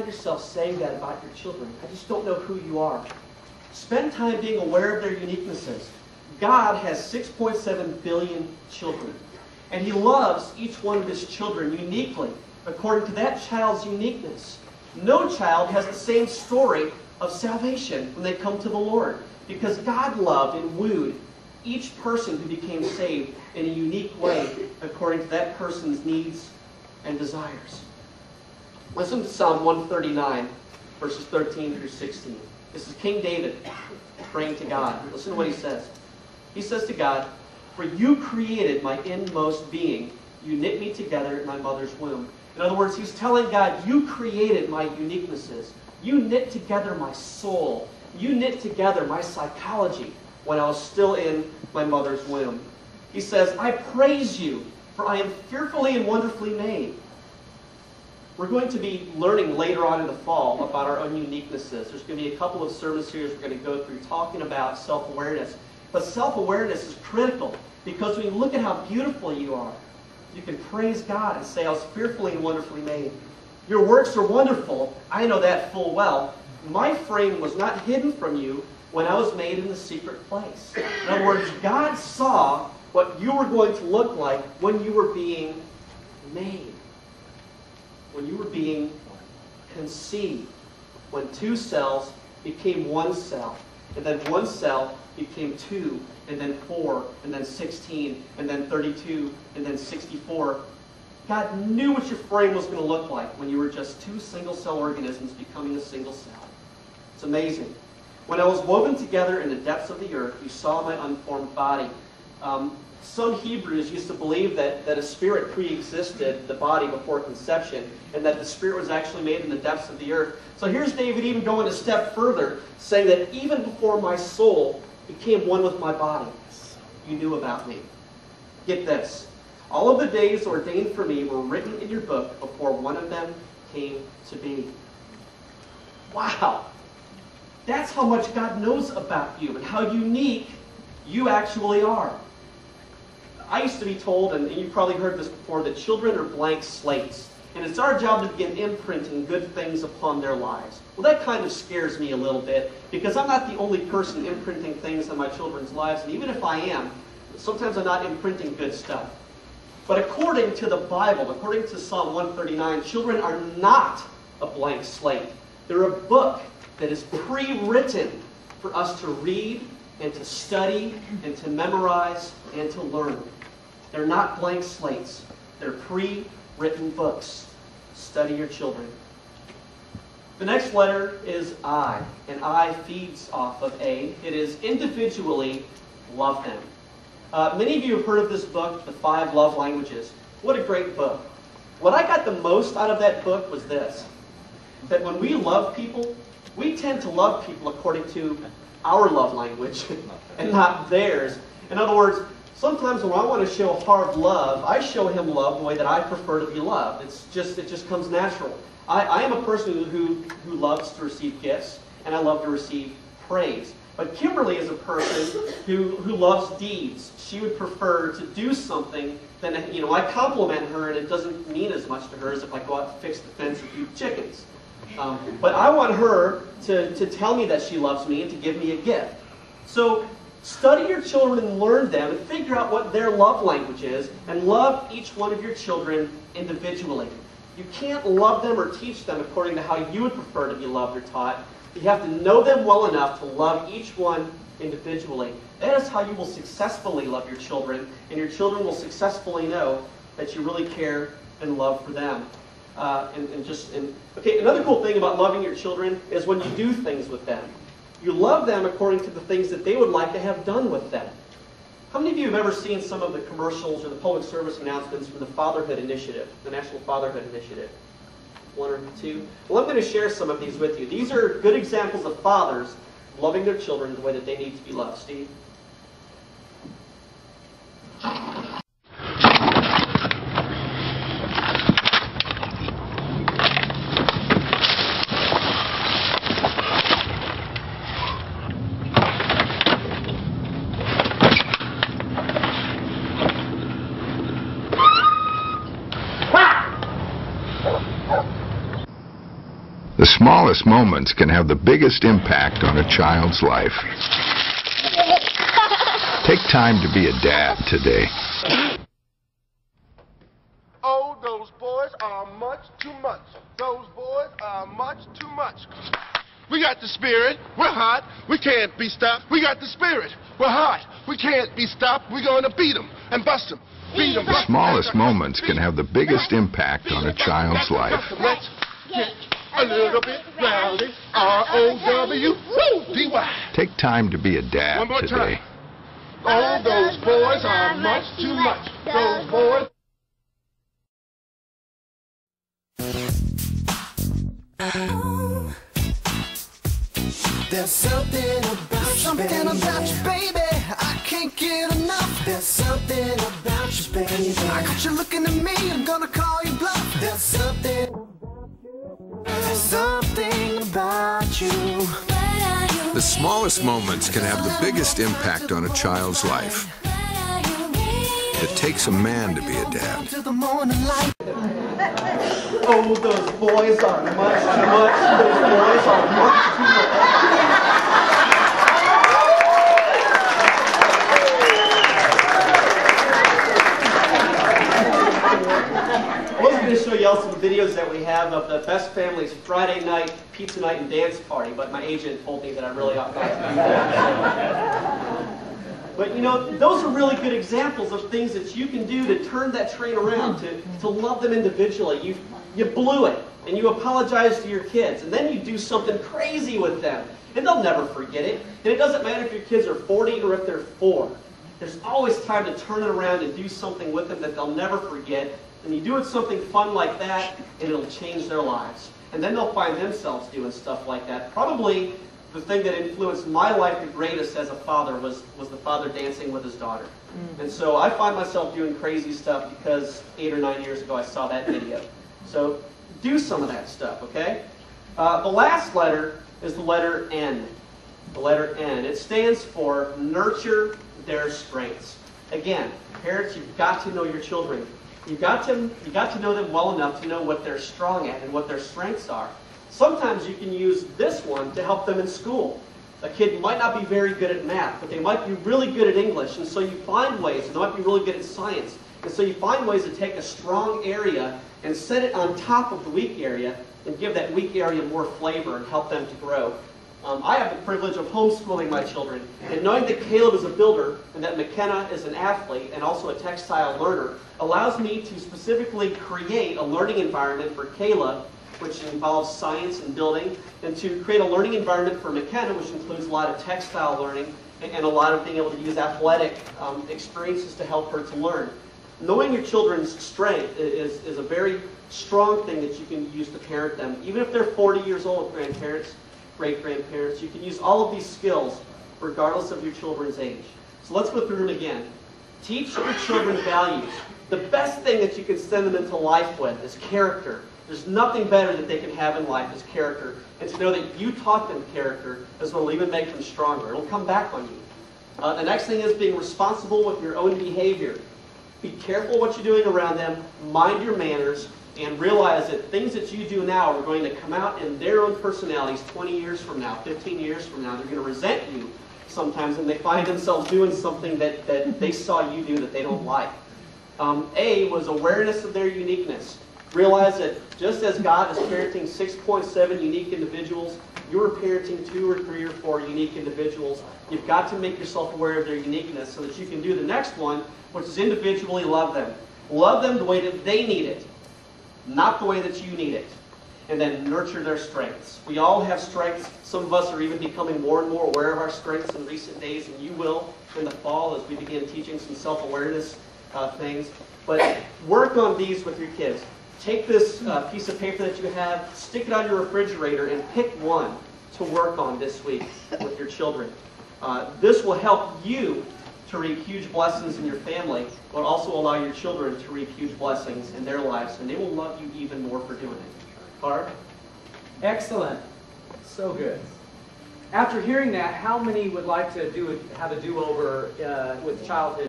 yourself saying that about your children. I just don't know who you are. Spend time being aware of their uniquenesses. God has 6.7 billion children, and He loves each one of His children uniquely, according to that child's uniqueness. No child has the same story of salvation when they come to the Lord, because God loved and wooed each person who became saved in a unique way, according to that person's needs and desires. Listen to Psalm 139, verses 13 through 16. This is King David praying to God. Listen to what he says. He says to God, "For you created my inmost being. You knit me together in my mother's womb." In other words, he's telling God, you created my uniquenesses. You knit together my soul. You knit together my psychology when I was still in my mother's womb. He says, "I praise you, for I am fearfully and wonderfully made." We're going to be learning later on in the fall about our own uniquenesses. There's going to be a couple of sermon series we're going to go through talking about self-awareness. But self-awareness is critical, because when you look at how beautiful you are, you can praise God and say, "I was fearfully and wonderfully made." Your works are wonderful. I know that full well. My frame was not hidden from you when I was made in the secret place. In other words, God saw what you were going to look like when you were being made. When you were being conceived. When two cells became one cell. And then one cell became two, and then 4, and then 16, and then 32, and then 64. God knew what your frame was going to look like when you were just two single-cell organisms becoming a single cell. It's amazing. When I was woven together in the depths of the earth, you saw my unformed body. Some Hebrews used to believe that a spirit pre-existed the body before conception, and that the spirit was actually made in the depths of the earth. So here's David even going a step further, saying that even before my soul became one with my body, you knew about me. Get this. All of the days ordained for me were written in your book before one of them came to be. Wow. That's how much God knows about you and how unique you actually are. I used to be told, and you've probably heard this before, that children are blank slates. And it's our job to begin imprinting good things upon their lives. Well, that kind of scares me a little bit, because I'm not the only person imprinting things on my children's lives. And even if I am, sometimes I'm not imprinting good stuff. But according to the Bible, according to Psalm 139, children are not a blank slate. They're a book that is pre-written for us to read and to study and to memorize and to learn. They're not blank slates. They're pre-written books. Study your children. The next letter is I, and I feeds off of A. It is individually love them. Many of you have heard of this book, The 5 Love Languages. What a great book. What I got the most out of that book was this, that when we love people, we tend to love people according to our love language and not theirs. In other words, sometimes when I want to show hard love, I show him love the way that I prefer to be loved. It just comes natural. I am a person who loves to receive gifts, and I love to receive praise. But Kimberly is a person who loves deeds. She would prefer to do something than, I compliment her, and it doesn't mean as much to her as if I go out and fix the fence and feed chickens. But I want her to tell me that she loves me and to give me a gift. So study your children and learn them and figure out what their love language is, and love each one of your children individually. You can't love them or teach them according to how you would prefer to be loved or taught. You have to know them well enough to love each one individually. That is how you will successfully love your children, and your children will successfully know that you really care and love for them. Okay, another cool thing about loving your children is when you do things with them. You love them according to the things that they would like to have done with them. How many of you have ever seen some of the commercials or the public service announcements from the Fatherhood Initiative, the National Fatherhood Initiative? 1 or 2? Well, I'm going to share some of these with you. These are good examples of fathers loving their children the way that they need to be loved. Steve? The smallest moments can have the biggest impact on a child's life. Take time to be a dad today. Oh, those boys are much too much. Those boys are much too much. We got the spirit. We're hot. We can't be stopped. We got the spirit. We're hot. We can't be stopped. We're going to beat them and bust them. Beat them. The smallest moments can have the biggest impact on a child's life. Let's get a little bit rowdy. R-O-W-D-Y. Take time to be a dad One more today. time. Oh, those boys are much too much. Those boys. There's something about you, baby. I can't get enough. There's something about you, baby. I got you looking at me, I'm gonna call you bluff. There's something about you. The smallest moments can have the biggest impact on a child's life. It takes a man to be a dad. To the morning light. Oh, those boys are much too much. Those boys are much too much. I was going to show y'all some videos that we have of the Best Family's Friday night pizza night and dance party, but my agent told me that I really ought not to do that. But you know, those are really good examples of things that you can do to turn that train around, to love them individually. You blew it, and you apologize to your kids, and then you do something crazy with them, and they'll never forget it. And it doesn't matter if your kids are 40 or if they're 4. There's always time to turn it around and do something with them that they'll never forget. And you do it something fun like that, and it'll change their lives. And then they'll find themselves doing stuff like that. Probably the thing that influenced my life the greatest as a father was the father dancing with his daughter. And so I find myself doing crazy stuff because 8 or 9 years ago I saw that video. So do some of that stuff, okay? The last letter is the letter N. The letter N. It stands for nurture their strengths. Again, parents, you've got to know your children. You've got to know them well enough to know what they're strong at and what their strengths are. Sometimes you can use this one to help them in school. A kid might not be very good at math, but they might be really good at English, and so you find ways, and they might be really good at science, and so you find ways to take a strong area and set it on top of the weak area and give that weak area more flavor and help them to grow. I have the privilege of homeschooling my children, and knowing that Caleb is a builder and that McKenna is an athlete and also a textile learner allows me to specifically create a learning environment for Caleb, which involves science and building, and to create a learning environment for McKenna, which includes a lot of textile learning and a lot of being able to use athletic experiences to help her to learn. Knowing your children's strength is a very strong thing that you can use to parent them. Even if they're 40 years old, grandparents, great-grandparents, you can use all of these skills regardless of your children's age. So let's go through them again. Teach your children values. The best thing that you can send them into life with is character. There's nothing better that they can have in life is character. And to know that you taught them character is what will even make them stronger. It'll come back on you. The next thing is being responsible with your own behavior. Be careful what you're doing around them, mind your manners, and realize that things that you do now are going to come out in their own personalities 20 years from now, 15 years from now. They're going to resent you sometimes when they find themselves doing something that they saw you do that they don't like. A was awareness of their uniqueness. Realize that just as God is parenting 6.7 unique individuals, you're parenting 2 or 3 or 4 unique individuals. You've got to make yourself aware of their uniqueness so that you can do the next one, which is individually love them. Love them the way that they need it, not the way that you need it. And then nurture their strengths. We all have strengths. Some of us are even becoming more and more aware of our strengths in recent days, and you will in the fall as we begin teaching some self-awareness things. But work on these with your kids. Take this piece of paper that you have, stick it on your refrigerator, and pick one to work on this week with your children. This will help you to reap huge blessings in your family, but also allow your children to reap huge blessings in their lives, and they will love you even more for doing it. Barb? Excellent. So good. After hearing that, how many would like to have a do-over with childhood?